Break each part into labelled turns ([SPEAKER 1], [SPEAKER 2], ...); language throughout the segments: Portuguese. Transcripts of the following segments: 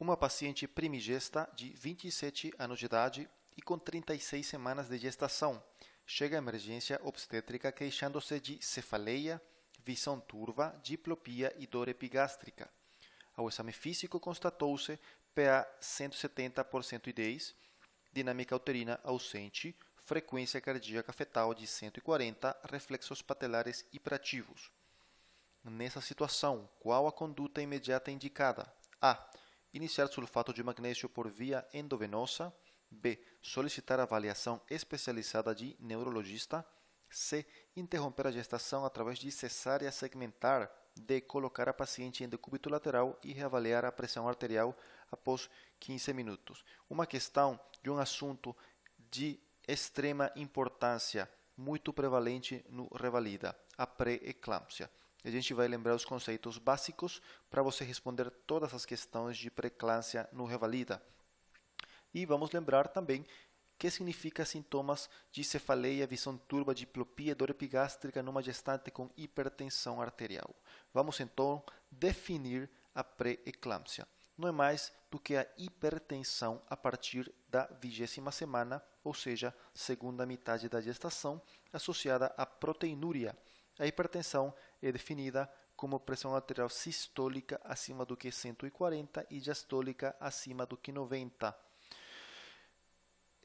[SPEAKER 1] Uma paciente primigesta de 27 anos de idade e com 36 semanas de gestação chega à emergência obstétrica queixando-se de cefaleia, visão turva, diplopia e dor epigástrica. Ao exame físico constatou-se PA 170 por 110, dinâmica uterina ausente, frequência cardíaca fetal de 140, reflexos patelares hiperativos. Nessa situação, qual a conduta imediata indicada? A. Iniciar sulfato de magnésio por via endovenosa. B. Solicitar avaliação especializada de neurologista. C. Interromper a gestação através de cesárea segmentar. D. Colocar a paciente em decúbito lateral e reavaliar a pressão arterial após 15 minutos. Uma questão de um assunto de extrema importância, muito prevalente no Revalida, a pré-eclâmpsia. A gente vai lembrar os conceitos básicos para você responder todas as questões de pré-eclâmpsia no Revalida. E vamos lembrar também o que significa sintomas de cefaleia, visão turva, diplopia e dor epigástrica numa gestante com hipertensão arterial. Vamos então definir a pré-eclâmpsia. Não é mais do que a hipertensão a partir da 20ª semana, ou seja, segunda metade da gestação, associada à proteinúria. A hipertensão é definida como pressão arterial sistólica acima do que 140 e diastólica acima do que 90.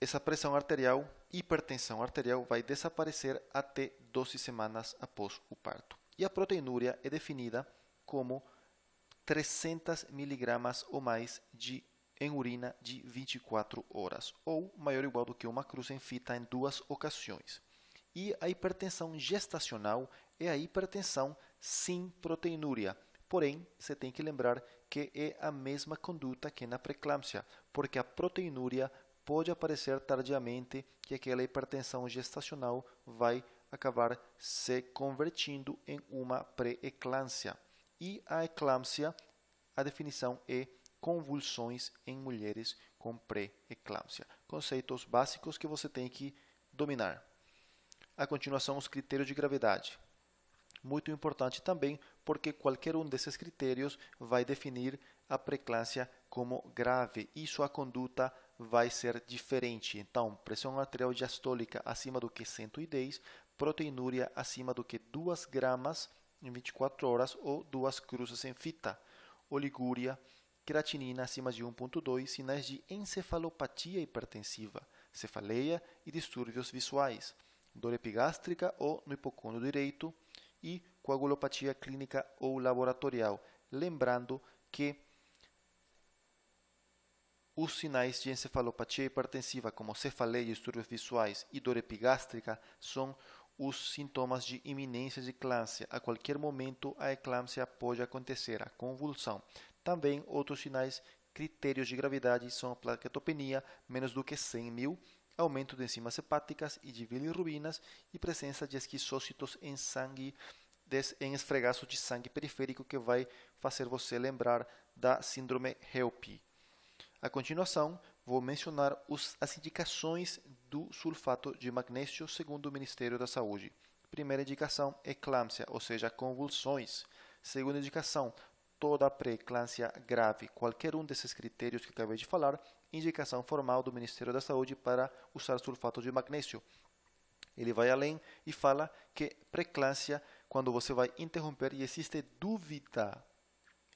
[SPEAKER 1] Essa pressão arterial, hipertensão arterial, vai desaparecer até 12 semanas após o parto. E a proteinúria é definida como 300 mg ou mais em urina de 24 horas, ou maior ou igual do que uma cruz em fita em 2 ocasiões. E a hipertensão gestacional é a hipertensão sem proteinúria. Porém, você tem que lembrar que é a mesma conduta que na pré-eclâmpsia, porque a proteinúria pode aparecer tardiamente que aquela hipertensão gestacional vai acabar se convertindo em uma pré-eclâmpsia. E a eclâmpsia, a definição é convulsões em mulheres com pré-eclâmpsia. Conceitos básicos que você tem que dominar. A continuação, os critérios de gravidade. Muito importante também, porque qualquer um desses critérios vai definir a pré-eclâmpsia como grave e sua conduta vai ser diferente. Então, pressão arterial diastólica acima do que 110, proteinúria acima do que 2 gramas em 24 horas ou 2 cruzes em fita, oligúria, creatinina acima de 1,2, sinais de encefalopatia hipertensiva, cefaleia e distúrbios visuais, dor epigástrica ou no hipocôndrio direito e coagulopatia clínica ou laboratorial. Lembrando que os sinais de encefalopatia hipertensiva, como cefaleia, distúrbios visuais e dor epigástrica, são os sintomas de iminência de eclâmpsia. A qualquer momento, a eclâmpsia pode acontecer, a convulsão. Também, outros sinais, critérios de gravidade, são a plaquetopenia, menos do que 100 mil, aumento de enzimas hepáticas e de bilirrubinas e presença de esquizócitos em sangue, em esfregaço de sangue periférico, que vai fazer você lembrar da síndrome HELP. A continuação, vou mencionar as indicações do sulfato de magnésio segundo o Ministério da Saúde. Primeira indicação, eclâmpsia, ou seja, convulsões. Segunda indicação, toda pré-eclâmpsia grave. Qualquer um desses critérios que acabei de falar, indicação formal do Ministério da Saúde para usar sulfato de magnésio. Ele vai além e fala que pré-eclâmpsia, quando você vai interromper e existe dúvida,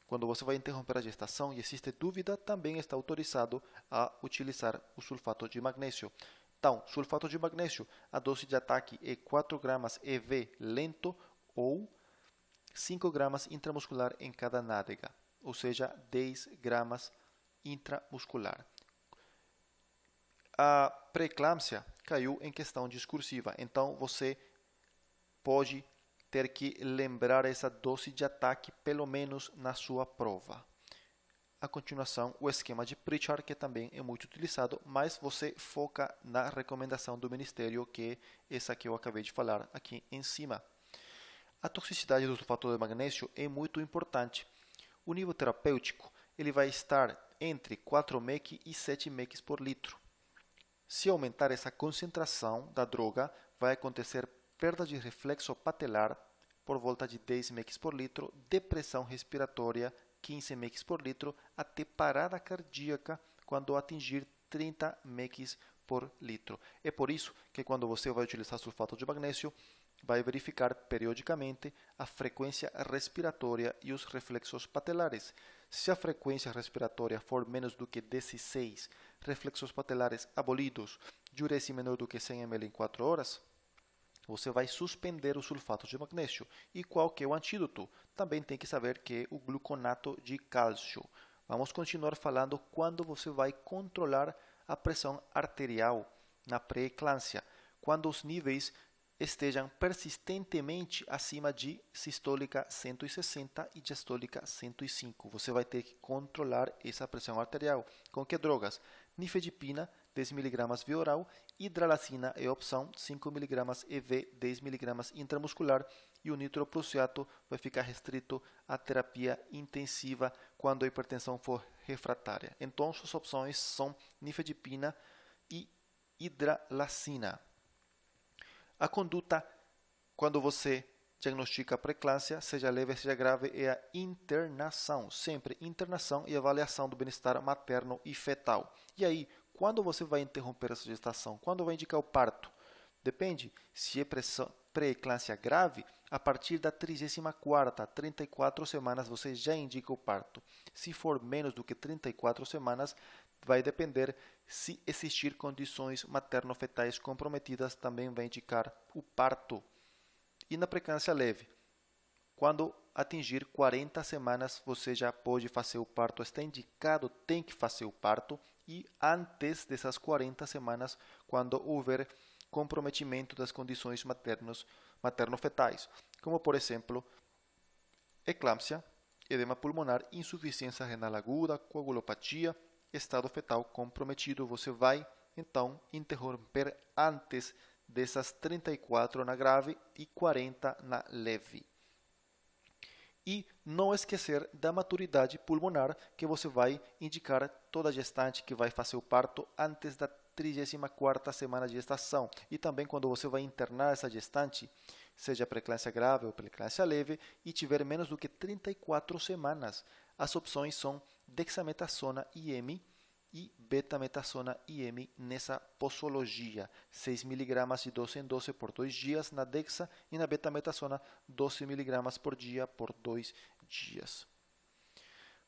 [SPEAKER 1] quando você vai interromper a gestação e existe dúvida, também está autorizado a utilizar o sulfato de magnésio. Então, sulfato de magnésio, a dose de ataque é 4 gramas EV lento ou 5 gramas intramuscular em cada nádega, ou seja, 10 gramas intramuscular. A pré-eclâmpsia caiu em questão discursiva, então você pode ter que lembrar essa dose de ataque pelo menos na sua prova. A continuação, o esquema de Pritchard, que também é muito utilizado, mas você foca na recomendação do Ministério, que é essa que eu acabei de falar aqui em cima. A toxicidade do sulfato de magnésio é muito importante. O nível terapêutico ele vai estar entre 4 mEq e 7 mEq por litro. Se aumentar essa concentração da droga, vai acontecer perda de reflexo patelar por volta de 10 mEq por litro, depressão respiratória 15 mEq por litro até parada cardíaca quando atingir 30 mEq por litro. É por isso que quando você vai utilizar sulfato de magnésio, vai verificar periodicamente a frequência respiratória e os reflexos patelares. Se a frequência respiratória for menos do que 16, reflexos patelares abolidos, diurese menor do que 100 ml em 4 horas, você vai suspender o sulfato de magnésio. E qual que é o antídoto? Também tem que saber que é o gluconato de cálcio. Vamos continuar falando quando você vai controlar a pressão arterial na pré-eclâmpsia, quando os níveis estejam persistentemente acima de sistólica 160 e diastólica 105. Você vai ter que controlar essa pressão arterial. Com que drogas? Nifedipina, 10 mg via oral, hidralazina é opção, 5 mg EV, 10 mg intramuscular, e o nitroprusiato vai ficar restrito à terapia intensiva quando a hipertensão for refratária. Então, suas opções são nifedipina e hidralazina. A conduta, quando você diagnostica a pré-eclâmpsia, seja leve, seja grave, é a internação. Sempre internação e avaliação do bem-estar materno e fetal. E aí, quando você vai interromper essa gestação? Quando vai indicar o parto? Depende. Se é pré-eclâmpsia grave, a partir da 34ª, 34 semanas, você já indica o parto. Se for menos do que 34 semanas, vai depender se existir condições materno-fetais comprometidas, também vai indicar o parto. E na pré-eclâmpsia leve, quando atingir 40 semanas, você já pode fazer o parto. Está indicado, tem que fazer o parto. E antes dessas 40 semanas, quando houver comprometimento das condições materno-fetais, como, por exemplo, eclâmpsia, edema pulmonar, insuficiência renal aguda, coagulopatia, estado fetal comprometido, você vai, então, interromper antes dessas 34 na grave e 40 na leve. E não esquecer da maturidade pulmonar, que você vai indicar toda gestante que vai fazer o parto antes da 34ª semana de gestação. E também quando você vai internar essa gestante, seja pré-eclâmpsia grave ou pré-eclâmpsia leve, e tiver menos do que 34 semanas. As opções são dexametasona IM e betametasona IM nessa posologia. 6 mg de 12 em 12 por 2 dias na dexa, e na betametasona 12 mg por dia por 2 dias.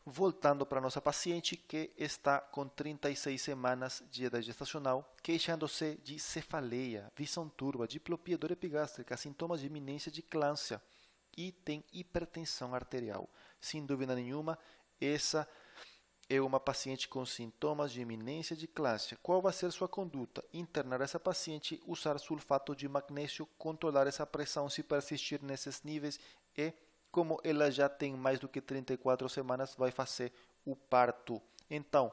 [SPEAKER 1] Voltando para nossa paciente que está com 36 semanas de idade gestacional, queixando-se de cefaleia, visão turva, diplopia, dor epigástrica, sintomas de iminência de eclâmpsia e tem hipertensão arterial. Sem dúvida nenhuma, essa é uma paciente com sintomas de iminência de eclâmpsia. Qual vai ser sua conduta? Internar essa paciente, usar sulfato de magnésio, controlar essa pressão se persistir nesses níveis e, como ela já tem mais do que 34 semanas, vai fazer o parto. Então,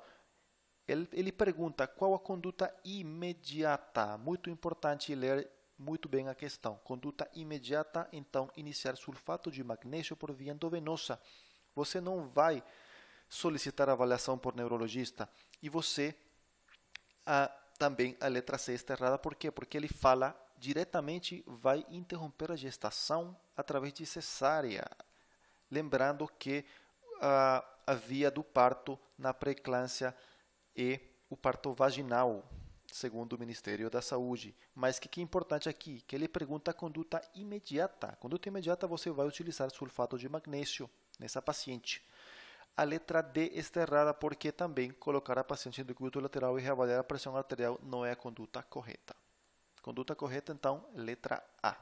[SPEAKER 1] ele pergunta qual a conduta imediata. Muito importante ler muito bem a questão. Conduta imediata, então, iniciar sulfato de magnésio por via endovenosa. Você não vai solicitar avaliação por neurologista. E você, também a letra C está errada. Por quê? Porque ele fala diretamente vai interromper a gestação através de cesárea. Lembrando que a via do parto na pré-eclâmpsia é o parto vaginal, segundo o Ministério da Saúde. Mas o que é importante aqui? Que ele pergunta a conduta imediata. Conduta imediata, você vai utilizar sulfato de magnésio nessa paciente. A letra D está errada porque também colocar a paciente em decúbito lateral e reavaliar a pressão arterial não é a conduta correta. Conduta correta, então, letra A.